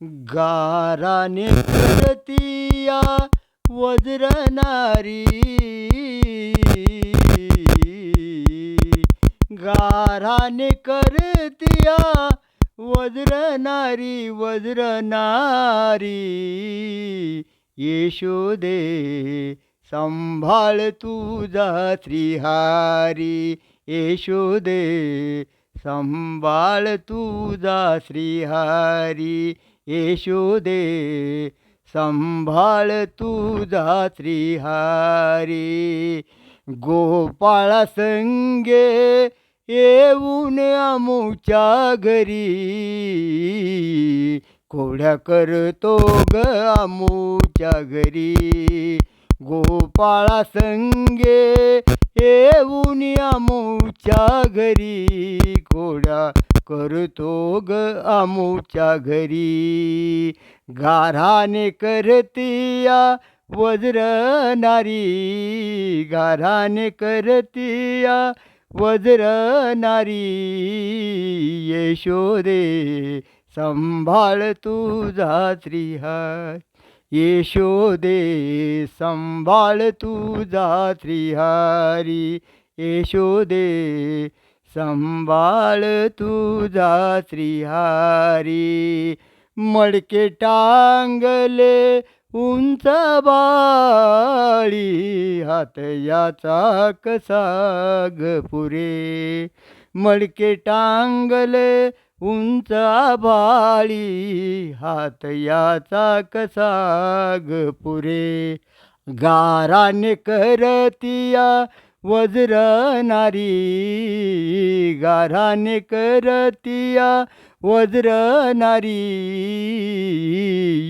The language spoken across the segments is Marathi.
गाराने करतिया वज्रनारी, गाराने करतिया वज्रनारी वज्रनारी. यशोदे सांभाळ तुझा श्रीहारी, यशोदे सांभाळ तुझा श्रीहारी, यशोदे सांभाळ तुझा श्रीहारी. गोपाळा संगे येऊन आमुच्या घरी, कोड्या करतो ग आमुच्या घरी. गोपाळा संगे येऊन आमुच्या घरी, कोड्या करतो ग आमुच्या घरी. गाराने करतिया वज्रनारी, गाराने करतिया वज्रनारी. यशोदे सांभाळ तुझा श्रीहारी, यशोदे सांभाळ तुझा श्रीहारी, यशोदे सांभाळ तुझा श्रीहारी. मडके टांगले उंच बाळी, हात याचा कसा ग पुरे. मडके टांगले उंच बाळी, हात याचा कसा ग पुरे. गाराने करतिया वज्रनारी, गाराने करतिया वज्रनारी.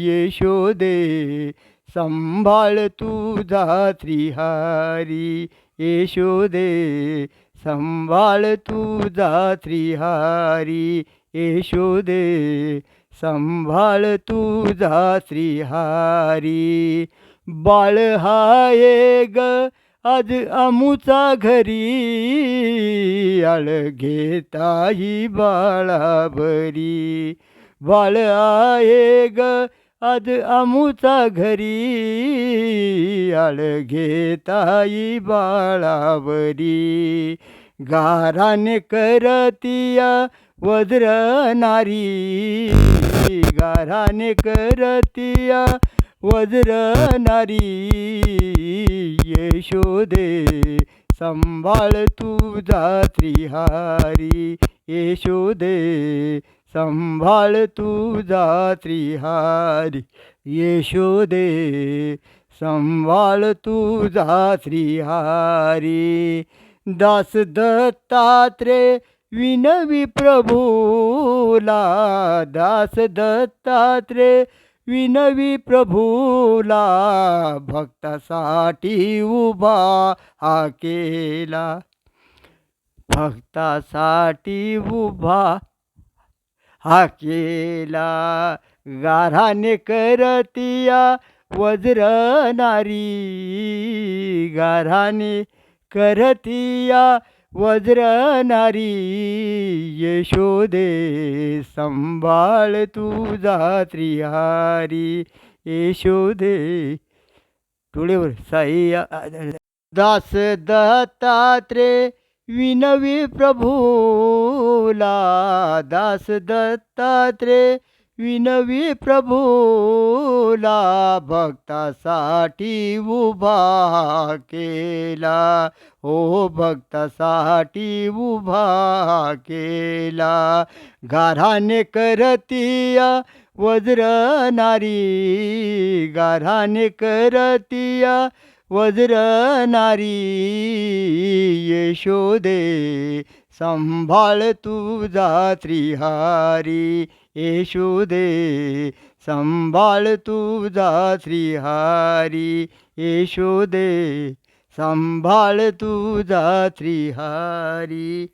यशोदे सांभाळ तुझा श्रीहारी, यशोदे सांभाळ तुझा श्रीहारी, यशोदे सांभाळ तुझा श्रीहारी. बाळ हाये ग आज आमुचा घरी, आळ घेताही बाळाभरी. बाळ आहे ग आज आमुचा घरी, आळ घेताही बाळाभरी. गाराने करतिया वज्रनारी, गाराने करतिया वज्रनारी. यशोदे सांभाळ तुझा श्रीहारी, यशोदे सांभाळ तुझा श्रीहारी, यशोदे सांभाळ तुझा श्रीहारी. दास दत्तात्रेय विनवी प्रभूला, दास दत्तात्रेय विनवी प्रभूला. भक्तासाठी उभा हा केला, भक्तासाठी उभा हा केला. गाराने करतिया वज्रनारी, गाराने करतिया वज्रनारी. यशोदे सांभाळ तुझा श्रीहारी, यशोदे. टोळेवर साई. दास दत्तात्रेय विनवी प्रभूला, दास दत्तात्रेय विनवी प्रभूला. भक्तासाठी उभा केला, हो भक्तासाठी उभा केला. गाराने करतिया वज्रनारी, गाराने करतिया वज्रनारी. यशोदे सांभाळ तुझा श्रीहारी, यशोदे सांभाळ तुझा श्रीहारी, यशोदे सांभाळ तुझा श्रीहारी.